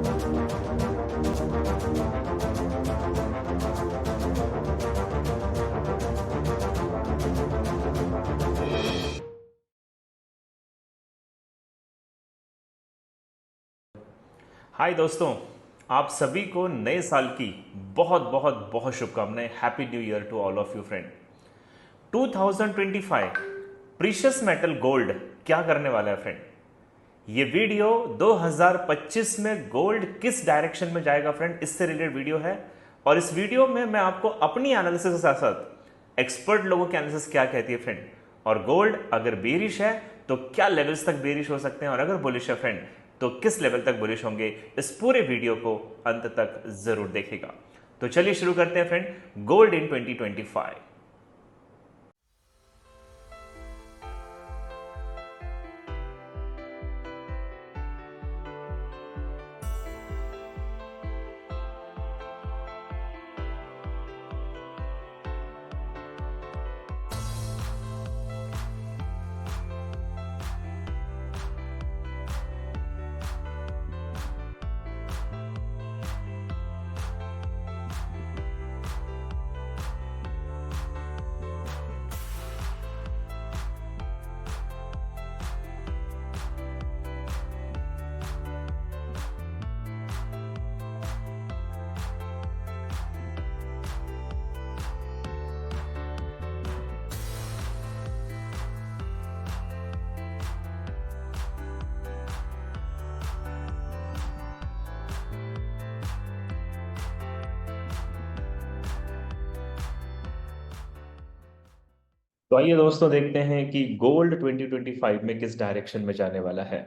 हाय दोस्तों, आप सभी को नए साल की बहुत बहुत बहुत शुभकामनाएं। Happy new year to all of you friend. 2025 precious metal gold क्या करने वाला है फ्रेंड? ये वीडियो 2025 में गोल्ड किस डायरेक्शन में जाएगा फ्रेंड, इससे रिलेटेड वीडियो है। और इस वीडियो में मैं आपको अपनी एनालिसिस के साथ साथ एक्सपर्ट लोगों की एनालिसिस क्या कहती है फ्रेंड, और गोल्ड अगर बेरिश है तो क्या लेवल्स तक बेरिश हो सकते हैं, और अगर बुलिश है फ्रेंड तो किस लेवल तक बुलिश होंगे। इस पूरे वीडियो को अंत तक जरूर देखेगा। तो चलिए शुरू करते हैं फ्रेंड, गोल्ड इन 2025। तो आइए दोस्तों, देखते हैं कि गोल्ड 2025 में किस डायरेक्शन में जाने वाला है।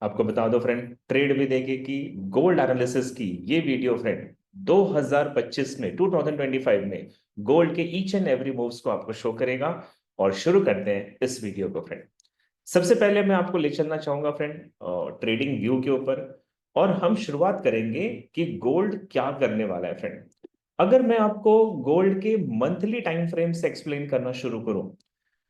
आपको बता दो फ्रेंड, ट्रेड भी देखे कि गोल्ड एनालिसिस की ये वीडियो फ्रेंड 2025 में 2025 में गोल्ड के ईच एंड एवरी मूव्स को आपको शो करेगा। और शुरू करते हैं इस वीडियो को फ्रेंड। सबसे पहले मैं आपको ले चलना चाहूंगा फ्रेंड ट्रेडिंग व्यू के ऊपर, और हम शुरुआत करेंगे कि गोल्ड क्या करने वाला है फ्रेंड। अगर मैं आपको गोल्ड के मंथली टाइम फ्रेम से एक्सप्लेन करना शुरू करूं,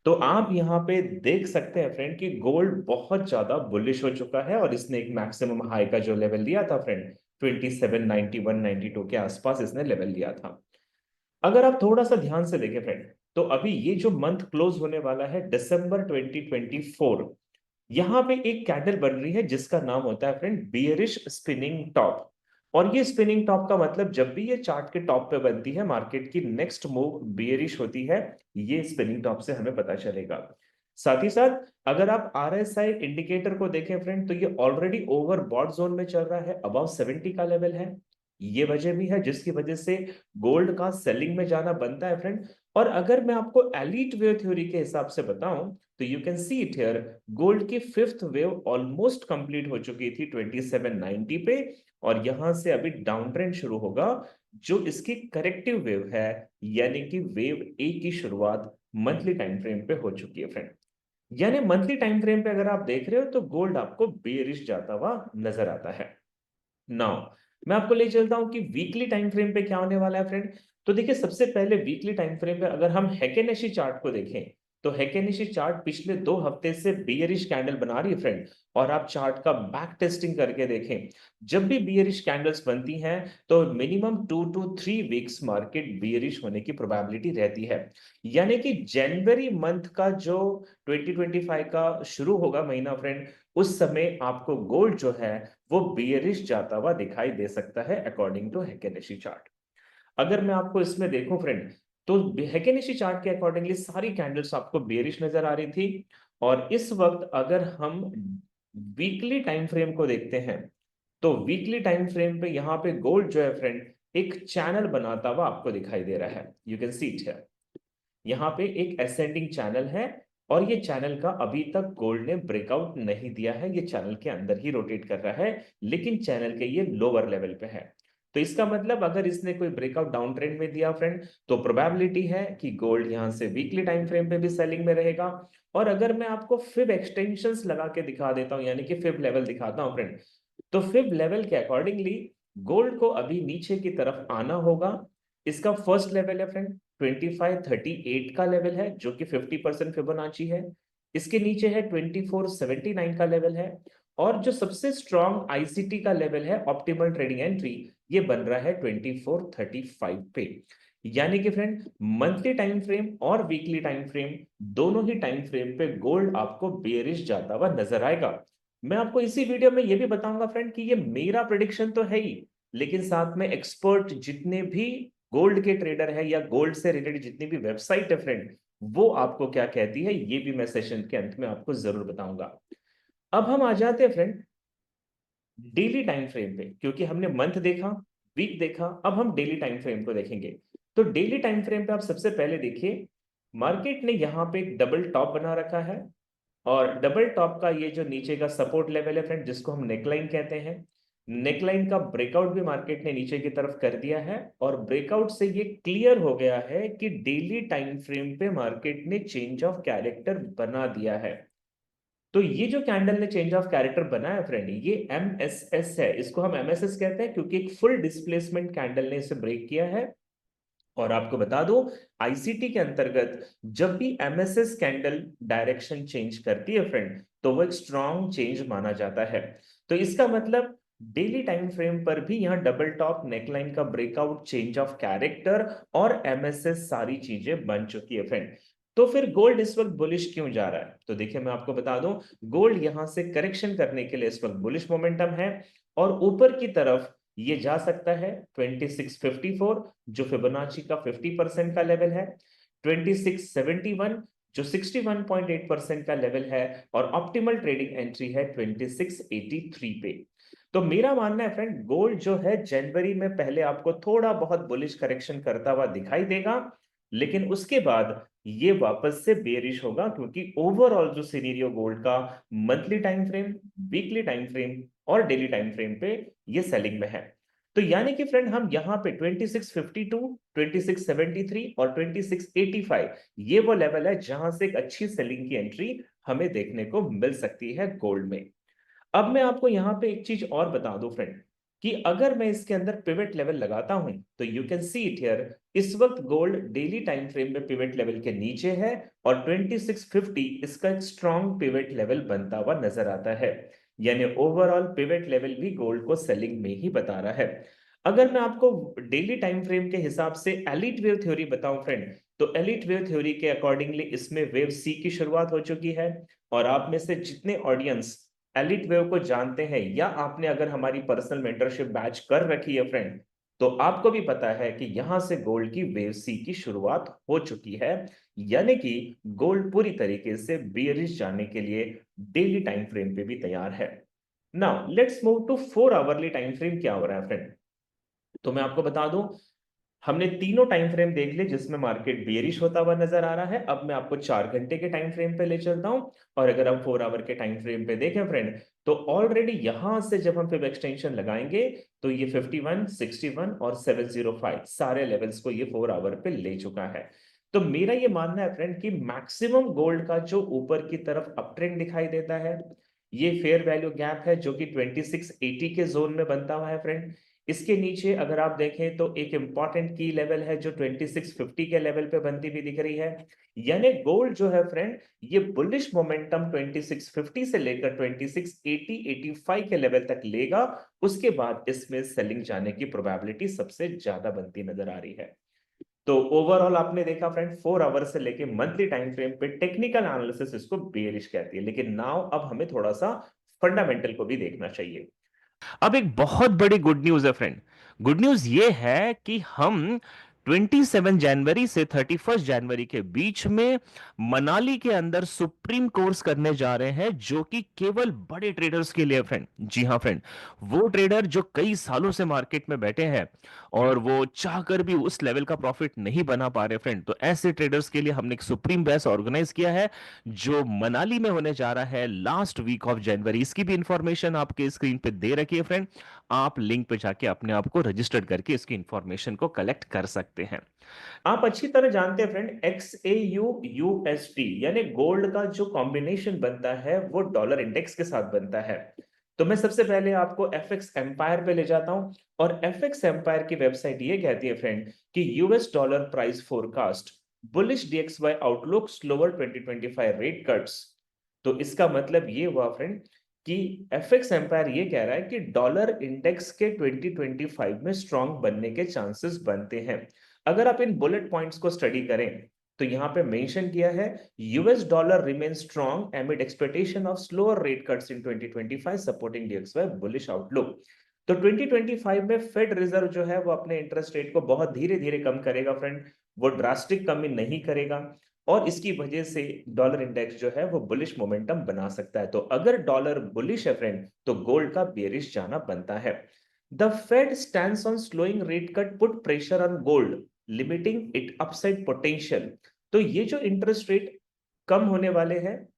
तो आप यहाँ पे देख सकते हैं फ्रेंड कि गोल्ड बहुत ज्यादा बुलिश हो चुका है, और इसने एक मैक्सिमम हाई का जो लेवल लिया था फ्रेंड 2791-92 के आसपास इसने लेवल लिया था। अगर आप थोड़ा सा ध्यान से देखें फ्रेंड, तो अभी ये जो मंथ क्लोज होने वाला है दिसंबर 2024, यहाँ पे एक कैंडल बन रही है जिसका नाम होता है फ्रेंड बियरिश स्पिनिंग टॉप। और ये स्पिनिंग टॉप का मतलब, जब भी ये चार्ट के टॉप पे बनती है, मार्केट की नेक्स्ट मूव बियरिश होती है। ये स्पिनिंग टॉप से हमें पता चलेगा। साथ ही साथ अगर आप आरएसआई इंडिकेटर को देखें फ्रेंड, तो ये ऑलरेडी ओवर बॉट जोन में चल रहा है, अबाउ 70 का लेवल है। ये वजह भी है जिसकी वजह से गोल्ड का सेलिंग में जाना बनता है फ्रेंड। और अगर मैं आपको एलीट वेव थ्योरी के हिसाब से बताऊं, तो you can see it here, gold की फिफ्थ वेव ऑलमोस्ट कंप्लीट हो चुकी थी 2790 पे, और यहां से अभी डाउन ट्रेंड शुरू होगा, जो इसकी करेक्टिव वेव है, यानी कि वेव ए की शुरुआत मंथली टाइम फ्रेम पे हो चुकी है फ्रेंड। यानी मंथली टाइम फ्रेम पे अगर आप देख रहे हो तो गोल्ड आपको बेरिश जाता हुआ नजर आता है। नाउ मैं आपको ले चलता हूं कि वीकली टाइम फ्रेम पे क्या होने वाला है फ्रेंड। तो देखिए, सबसे पहले वीकली टाइम फ्रेम पे अगर हम हेकेनेशी चार्ट को देखें, तो हेकेनेशी चार्ट पिछले 2 हफ्ते से बियरिश कैंडल बना रही है फ्रेंड। और आप चार्ट का बैक टेस्टिंग करके देखें, जब भी बियरिश कैंडल्स बनती हैं तो minimum 2 to 3 weeks market bearish होने की प्रोबेबिलिटी रहती है। यानी कि जनवरी मंथ का जो 2025 का शुरू होगा महीना फ्रेंड, उस समय आपको गोल्ड जो है वो बियरिश जाता हुआ दिखाई दे सकता है अकॉर्डिंग टू हेकेनेशी चार्ट। अगर मैं आपको इसमें देखूं फ्रेंड, तो हेकेनेशी चार्ट के अकॉर्डिंगली सारी कैंडल्स आपको बियरिश नजर आ रही थी। और इस वक्त अगर हम वीकली टाइम फ्रेम को देखते हैं, तो वीकली टाइम फ्रेम पे यहाँ पे गोल्ड जो है फ्रेंड एक चैनल बनाता हुआ आपको दिखाई दे रहा है। यू कैन सी इट है, यहाँ पे एक असेंडिंग चैनल है, और ये चैनल का अभी तक गोल्ड ने ब्रेकआउट नहीं दिया है। ये चैनल के अंदर ही रोटेट कर रहा है, लेकिन चैनल के ये लोअर लेवल पे है। तो इसका मतलब अगर इसने कोई ब्रेकआउट डाउन ट्रेंड में दिया फ्रेंड, तो प्रोबेबिलिटी है कि गोल्ड यहां से वीकली टाइम फ्रेम पे भी सेलिंग में रहेगा। और अगर मैं आपको फिब एक्सटेंशंस लगा के दिखा देता हूं, यानी कि फिब लेवल दिखाता हूं फ्रेंड, तो फिब लेवल के अकॉर्डिंगली गोल्ड को अभी नीचे की तरफ आना होगा। इसका फर्स्ट लेवल है फ्रेंड 2538 का लेवल है, जो कि 50% फिबोनाची है। इसके नीचे है 2479 का लेवल है। और जो सबसे स्ट्रॉन्ग आईसीटी का लेवल है ऑप्टिमल ट्रेडिंग एंट्री, ये बन रहा है 2435 पे। यानी कि फ्रेंड मंथली टाइम फ्रेम और वीकली टाइम फ्रेम, दोनों ही टाइम फ्रेम पे गोल्ड आपको बेरिश जाता हुआ नजर आएगा। मैं आपको इसी वीडियो में ये भी बताऊंगा फ्रेंड कि ये मेरा प्रेडिक्शन तो है ही, लेकिन साथ में एक्सपर्ट जितने भी गोल्ड के ट्रेडर है या गोल्ड से रिलेटेड जितनी भी वेबसाइट है फ्रेंड, वो आपको क्या कहती है ये भी मैं सेशन के अंत में आपको जरूर बताऊंगा। अब हम आ जाते हैं फ्रेंड डेली टाइम फ्रेम पे, क्योंकि हमने मंथ देखा, वीक देखा, अब हम डेली टाइम फ्रेम को देखेंगे। तो डेली टाइम फ्रेम पे आप सबसे पहले देखिए, मार्केट ने यहां पे एक डबल टॉप बना रखा है, और डबल टॉप का ये जो नीचे का सपोर्ट लेवल है फ्रेंड, जिसको हम नेकलाइन कहते हैं, नेकलाइन का ब्रेकआउट भी मार्केट ने नीचे की तरफ कर दिया है। और ब्रेकआउट से ये क्लियर हो गया है कि डेली टाइम फ्रेम पे मार्केट ने चेंज ऑफ कैरेक्टर बना दिया है। तो ये जो कैंडल ने चेंज ऑफ कैरेक्टर बनाया फ्रेंड, ये एमएसएस है, इसको हम एमएसएस कहते हैं क्योंकि एक फुल डिस्प्लेसमेंट कैंडल ने इसे ब्रेक किया है। और आपको बता दो, आईसीटी के अंतर्गत जब भी एमएसएस कैंडल डायरेक्शन चेंज करती है फ्रेंड, तो वो एक स्ट्रॉन्ग चेंज माना जाता है। तो इसका मतलब डेली टाइम फ्रेम पर भी यहां डबल टॉप, नेकलाइन का ब्रेकआउट, चेंज ऑफ कैरेक्टर और एमएसएस सारी चीजें बन चुकी है फ्रेंड। तो फिर गोल्ड इस वक्त बुलिश क्यों जा रहा है? तो देखिए मैं आपको बता दूं, गोल्ड यहां से करेक्शन करने के लिए इस वक्त बुलिश मोमेंटम है, और ऊपर की तरफ ये जा सकता है 2654, जो फिबोनाची का 50% का लेवल है, 2671 जो 61.8% का लेवल है, और ऑप्टिमल ट्रेडिंग एंट्री है 2683 पे। तो मेरा मानना है फ्रेंड, गोल्ड जो है जनवरी में पहले आपको थोड़ा बहुत बुलिश करेक्शन करता हुआ दिखाई देगा, लेकिन उसके बाद ये वापस से बेरिश होगा, क्योंकि ओवरऑल जो सिनेरियो गोल्ड का monthly time frame, weekly time frame और डेली टाइम फ्रेम पे ये सेलिंग में है। तो यानी कि फ्रेंड हम यहां पे 2652, 2673 और 2685, ये वो लेवल है जहां से एक अच्छी सेलिंग की एंट्री हमें देखने को मिल सकती है गोल्ड में। अब मैं आपको यहां पे एक चीज और बता दूं फ्रेंड, कि अगर मैं इसके अंदर पिवट लेवल लगाता हूं, तो you can see it here, इस वक्त गोल्ड डेली टाइम फ्रेम में पिवट लेवल के नीचे है, और 2650 इसका एक स्ट्रॉन्ग पिवट लेवल बनता हुआ नजर आता है। यानी ओवरऑल पिवट लेवल भी गोल्ड को सेलिंग में ही बता रहा है। अगर मैं आपको डेली टाइम फ्रेम के हिसाब से एलिट वेव थ्योरी बताऊं फ्रेंड, तो एलिट वेव थ्योरी के अकॉर्डिंगली इसमें वेव सी की शुरुआत हो चुकी है। और आप में से जितने ऑडियंस एलिट वेव को जानते हैं, या आपने अगर हमारी पर्सनल मेंटरशिप बैच कर रखी है फ्रेंड, तो आपको भी पता है कि यहां से गोल्ड की वेव सी की शुरुआत हो चुकी है। यानी कि गोल्ड पूरी तरीके से बेरिश जाने के लिए डेली टाइम फ्रेम पे भी तैयार है। Now let's move to 4 hourly time frame. क्या हो रहा है फ्रेंड? तो मैं आपको बता दूं, हमने तीनों टाइम फ्रेम देख लिए जिसमें मार्केट बेरिश होता हुआ नजर आ रहा है। अब मैं आपको 4 घंटे के टाइम फ्रेम पे ले चलता हूं, और अगर हम 4 आवर के टाइम फ्रेम पे देखें फ्रेंड, तो ऑलरेडी यहां से जब हम फिब एक्सटेंशन लगाएंगे, तो ये 51, 61 और 705 सारे लेवल्स को ये 4 आवर पे ले चुका है। तो मेरा ये मानना है फ्रेंड कि मैक्सिमम गोल्ड का जो ऊपर की तरफ अप ट्रेंड दिखाई देता है, ये फेयर वैल्यू गैप है जो कि 2680 के जोन में बनता हुआ है फ्रेंड। इसके नीचे अगर आप देखें तो एक इंपॉर्टेंट की लेवल है जो 2650 के लेवल पे बनती हुई दिख रही है। यानी गोल्ड जो है फ्रेंड, ये बुलिश मोमेंटम 2650 से लेकर 2680, 85 के लेवल तक लेगा। उसके बाद इसमें सेलिंग जाने की प्रोबेबिलिटी सबसे ज्यादा बनती नजर आ रही है। तो ओवरऑल आपने देखा फ्रेंड, 4 आवर से लेके मंथली टाइम फ्रेम पे टेक्निकल एनालिसिस इसको बेरिश कहती है, लेकिन नाउ अब हमें थोड़ा सा फंडामेंटल को भी देखना चाहिए। अब एक बहुत बड़ी गुड न्यूज है फ्रेंड। गुड न्यूज ये है कि हम 27 जनवरी से 31 जनवरी के बीच में मनाली के अंदर सुप्रीम कोर्स करने जा रहे हैं, जो कि केवल बड़े ट्रेडर्स के लिए फ्रेंड। जी हां फ्रेंड, वो ट्रेडर जो कई सालों से मार्केट में बैठे हैं और वो चाहकर भी उस लेवल का प्रॉफिट नहीं बना पा रहे फ्रेंड, तो ऐसे ट्रेडर्स के लिए हमने एक सुप्रीम बैच ऑर्गेनाइज किया है, जो मनाली में होने जा रहा है लास्ट वीक ऑफ जनवरी। इसकी भी इंफॉर्मेशन आपके स्क्रीन पे दे रखी है फ्रेंड, आप लिंक पे जाके अपने आप को रजिस्टर्ड करके इसकी इंफॉर्मेशन को कलेक्ट कर सकते हैं। आप अच्छी तरह जानते हैं फ्रेंड, XAU USD यानी गोल्ड का जो कॉम्बिनेशन बनता है वो डॉलर इंडेक्स के साथ बनता है। तो मैं सबसे पहले आपको FX एम्पायर पे ले जाता हूं, और FX एम्पायर की वेबसाइट ये कहती है फ्रेंड कि US dollar price forecast, bullish DXY outlook, slower 2025 rate cuts. तो इसका मतलब ये हुआ फ्रेंड कि एफएक्स एम्पायर ये कह रहा है कि डॉलर इंडेक्स के 2025 में स्ट्रांग बनने के चांसेस बनते हैं। अगर आप इन बुलेट पॉइंट्स को स्टडी करें तो यहां पे मेंशन किया है US dollar remain strong एमिड expectation of slower rate cuts in 2025 supporting DXY bullish outlook. तो 2025 में फेड रिजर्व जो है वो अपने इंटरेस्ट रेट को बहुत धीरे धीरे कम करेगा फ्रेंड, वो ड्रास्टिक कमी नहीं करेगा और इसकी वजह से डॉलर इंडेक्स जो है वो बुलिश मोमेंटम बना सकता है। तो अगर डॉलर बुलिश है फ्रेंड तो गोल्ड का बेरिश जाना बनता है। The Fed stands on slowing rate cut put pressure on gold limiting it upside potential. तो ये जो इंटरेस्ट रेट कम होने वाले हैं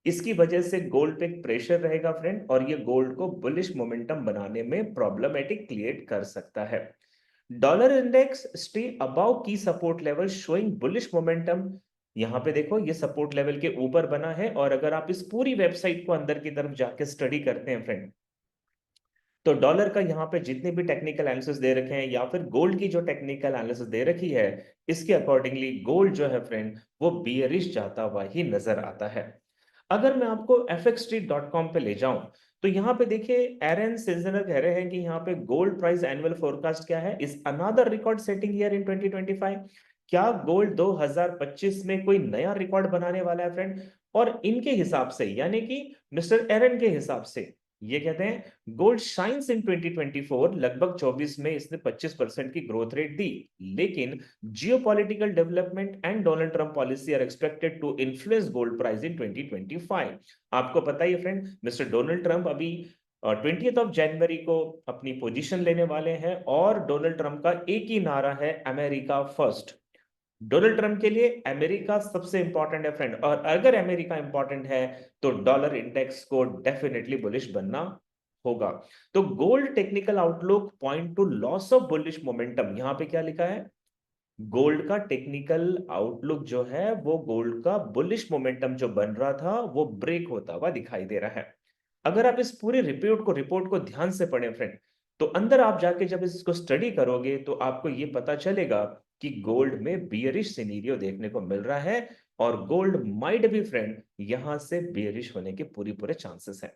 इसकी वजह से गोल्ड पे प्रेशर रहेगा फ्रेंड और ये गोल्ड को बुलिश मोमेंटम बनाने में प्रॉब्लमेटिक क्रिएट कर सकता है। डॉलर इंडेक्स स्टे अबव की support level showing bullish momentum. यहां पे देखो ये सपोर्ट लेवल के ऊपर बना है और अगर आप इस पूरी वेबसाइट को अंदर की तरफ जाके स्टडी करते हैं फ्रेंड तो डॉलर का यहाँ पे जितने भी टेक्निकल एनालिसिस दे रखे हैं या फिर गोल्ड की जो टेक्निकल एनालिसिस दे रखी है इसके अकॉर्डिंगली गोल्ड जो है फ्रेंड वो बियरिश जाता हुआ ही नजर आता है। अगर मैं आपको fxstreet.com पे ले जाऊं तो यहाँ पे देखिए एरन सिजनर कह रहे हैं कि यहाँ पे गोल्ड प्राइस एनुअल फोरकास्ट क्या है इस another record setting year in 2025। क्या गोल्ड 2025 में कोई नया रिकॉर्ड बनाने वाला है फ्रेंड? और इनके हिसाब से यानी कि मिस्टर एरन के हिसाब से ये कहते हैं गोल्ड शाइन्स इन 2024 लगभग 24 में इसने 25% की ग्रोथ रेट दी, लेकिन geopolitical development and Donald Trump policy are expected to influence gold price in 2025। आपको पता ही है फ्रेंड मिस्टर डोनाल्ड ट्रम्प अभी 20th ऑफ जनवरी को अपनी पोजीशन लेने वाले हैं और डोनाल्ड ट्रम्प का एक ही नारा है अमेरिका फर्स्ट। डोनाल्ड ट्रम्प के लिए अमेरिका सबसे इंपॉर्टेंट है फ्रेंड और अगर अमेरिका इंपॉर्टेंट है तो डॉलर इंडेक्स को डेफिनेटली बुलिश बनना होगा। तो gold technical outlook point two loss of bullish momentum. यहां पे क्या लिखा है गोल्ड का टेक्निकल आउटलुक जो है वो गोल्ड का बुलिश मोमेंटम जो बन रहा था वो ब्रेक होता हुआ दिखाई दे रहा है। अगर आप इस पूरी रिपोर्ट को ध्यान से पढ़ें फ्रेंड तो अंदर आप जाके जब इसको स्टडी करोगे तो आपको ये पता चलेगा कि गोल्ड में बियरिश सिनेरियो देखने को मिल रहा है और गोल्ड माइट भी फ्रेंड यहां से बियरिश होने के पूरी पूरे चांसेस हैं।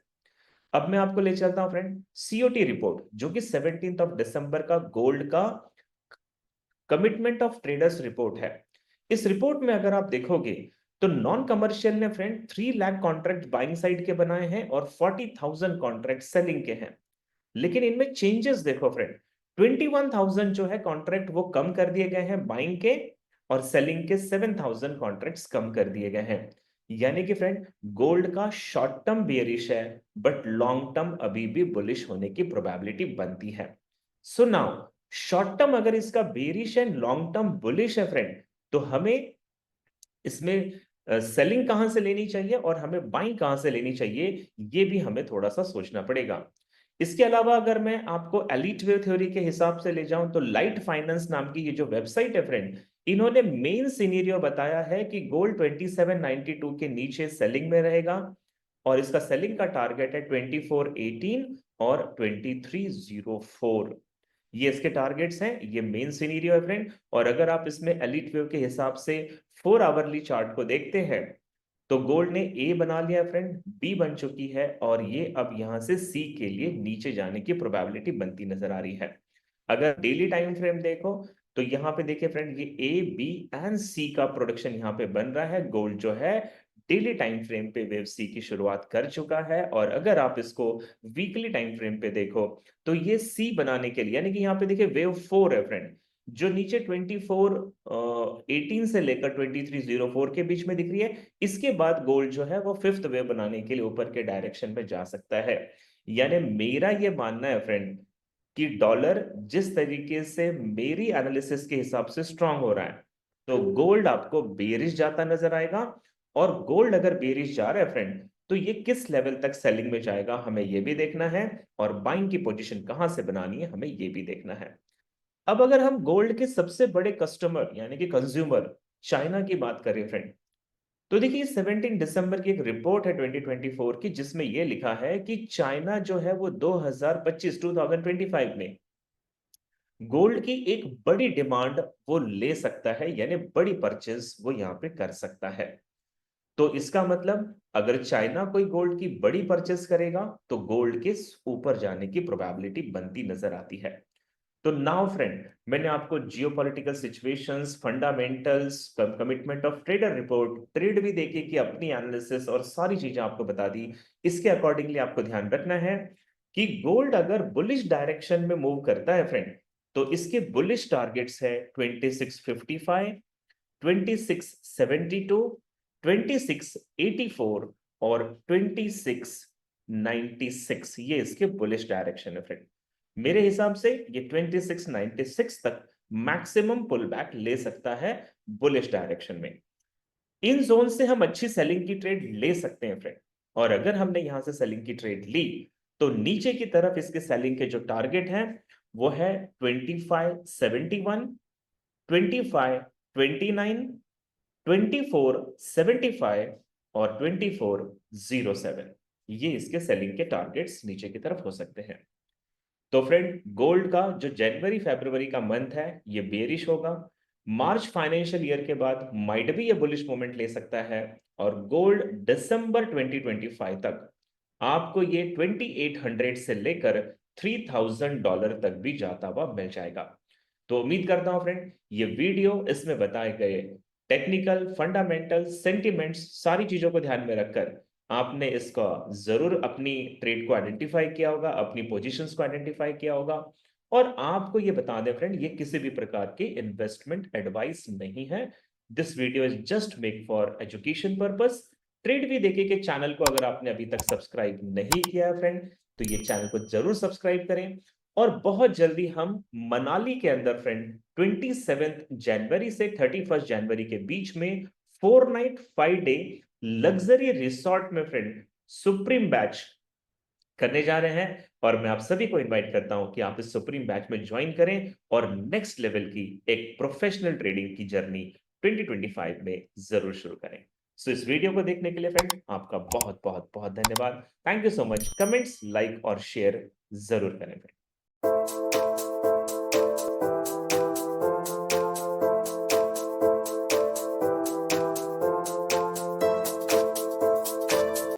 अब मैं आपको ले चलता हूं फ्रेंड सीओटी रिपोर्ट जो कि 17 ऑफ दिसंबर का गोल्ड का कमिटमेंट ऑफ ट्रेडर्स रिपोर्ट है। इस रिपोर्ट में अगर आप देखोगे तो नॉन कमर्शियल ने friend 3 lakh contract buying side के बनाए हैं और 40,000 कॉन्ट्रैक्ट सेलिंग के हैं। लेकिन इनमें चेंजेस देखो फ्रेंड 21,000 जो है कॉन्ट्रैक्ट वो कम कर दिए गए हैं बाइंग के और सेलिंग के 7,000 कॉन्ट्रैक्ट्स कम कर दिए गए हैं। यानी कि फ्रेंड गोल्ड का शॉर्ट टर्म बेयरिश है बट लॉन्ग टर्म अभी भी बुलिश होने की प्रोबेबिलिटी बनती है। सो नाउ शॉर्ट टर्म अगर इसका bearish and long term bullish है फ्रेंड तो हमें इसमें सेलिंग कहां से लेनी चाहिए और हमें बाइंग कहां से लेनी चाहिए ये भी हमें थोड़ा सा सोचना पड़ेगा। इसके अलावा अगर मैं आपको एलीट वेव थ्योरी के हिसाब से ले जाऊं तो लाइट फाइनेंस नाम की ये जो वेबसाइट है फ्रेंड इन्होंने मेन सिनेरियो बताया है कि गोल्ड 2792 के नीचे सेलिंग में रहेगा और इसका सेलिंग का टारगेट है 2418 और 2304। ये इसके टारगेट्स हैं, ये मेन सिनेरियो है फ्रेंड। और अगर आप इसमें एलीट वेव के हिसाब से 4 आवरली चार्ट को देखते हैं तो गोल्ड ने ए बना लिया फ्रेंड, बी बन चुकी है और ये अब यहां से सी के लिए नीचे जाने की प्रोबेबिलिटी बनती नजर आ रही है। अगर डेली टाइम फ्रेम देखो तो यहाँ पे देखिए फ्रेंड ये ए बी एंड सी का प्रोडक्शन यहाँ पे बन रहा है। गोल्ड जो है डेली टाइम फ्रेम पे वेव सी की शुरुआत कर चुका है और अगर आप इसको वीकली टाइम फ्रेम पे देखो तो ये सी बनाने के लिए यानी कि यहाँ पे देखिए वेव 4 है फ्रेंड जो नीचे 18 से लेकर 2304 के बीच में दिख रही है। इसके बाद गोल्ड जो है वो फिफ्थ वेव बनाने के लिए ऊपर के डायरेक्शन में जा सकता है। यानी मेरा ये मानना है फ्रेंड कि डॉलर जिस तरीके से मेरी एनालिसिस के हिसाब से स्ट्रांग हो रहा है तो गोल्ड आपको बेरिश जाता नजर आएगा और गोल्ड अगर बेरिश जा रहा है फ्रेंड तो ये किस लेवल तक सेलिंग में जाएगा हमें ये भी देखना है और बाइंग की पोजीशन कहां से बनानी है हमें ये भी देखना है। अब अगर हम गोल्ड के सबसे बड़े कस्टमर यानी कि कंज्यूमर चाइना की बात करें फ्रेंड तो देखिए 17 दिसंबर की एक रिपोर्ट है 2024 की जिसमें यह लिखा है कि चाइना जो है वो 2025 में गोल्ड की एक बड़ी डिमांड वो ले सकता है यानी बड़ी परचेज वो यहां पे कर सकता है। तो इसका मतलब अगर चाइना कोई गोल्ड की बड़ी परचेस करेगा तो गोल्ड के ऊपर जाने की प्रोबेबिलिटी बनती नजर आती है। तो नाउ फ्रेंड, मैंने आपको geopolitical situations, fundamentals, commitment of trader report, trade भी देखिए कि अपनी एनालिसिस और सारी चीजें आपको बता दी। इसके अकॉर्डिंगली आपको ध्यान रखना है कि गोल्ड अगर बुलिश डायरेक्शन में मूव करता है फ्रेंड, तो इसके बुलिश टारगेट्स है 2655, 2672, 2684 और 2696। ये इसके बुलिश डायरेक्शन है फ्रेंड। मेरे हिसाब से ये 2696 तक मैक्सिमम पुल बैक ले सकता है बुलिश डायरेक्शन में। इन जोन से हम अच्छी सेलिंग की ट्रेड ले सकते हैं फ्रेंड। और अगर हमने यहां से सेलिंग की ट्रेड ली तो नीचे की तरफ इसके सेलिंग के जो टारगेट हैं वो है 2571, 2529, 2475 और 2407। ये इसके सेलिंग के टारगेट्स नीचे की तरफ हो सकते हैं। तो फ्रेंड, गोल्ड का जो जनवरी फरवरी का मंथ है ये बेरिश होगा। मार्च फाइनेंशियल ईयर के बाद माइट भी ये बुलिश मोमेंट ले सकता है। और गोल्ड दिसंबर 2025 तक आपको ये 2800 से लेकर $3000 तक भी जाता हुआ मिल जाएगा। तो उम्मीद करता हूं फ्रेंड, ये वीडियो इसमें बताए गए टेक्निकल, फंडामेंटल, सेंटिमेंट्स, सारी चीजों को ध्यान में रखकर आपने इसका जरूर अपनी ट्रेड को आइडेंटिफाई किया होगा, अपनी पोजीशंस को आइडेंटिफाई किया होगा। और आपको ये बता दें फ्रेंड, ये किसी भी प्रकार की इन्वेस्टमेंट एडवाइस नहीं है। This video is just make for education purpose. Trade भी देखिए कि चैनल को अगर आपने अभी तक सब्सक्राइब नहीं किया है फ्रेंड, तो ये चैनल को जरूर सब्सक्राइब करें। और बहुत जल्दी हम मनाली के अंदर फ्रेंड 27 जनवरी से 31 जनवरी के बीच में 4 नाइट 5 डे लग्जरी रिसोर्ट में फ्रेंड सुप्रीम बैच करने जा रहे हैं। और मैं आप सभी को इनवाइट करता हूं कि आप इस सुप्रीम बैच में ज्वाइन करें और नेक्स्ट लेवल की एक प्रोफेशनल ट्रेडिंग की जर्नी 2025 में जरूर शुरू करें। सो इस वीडियो को देखने के लिए फ्रेंड आपका बहुत बहुत बहुत धन्यवाद। Thank you so much. Comments, like और शेयर जरूर करें फ्रेंड।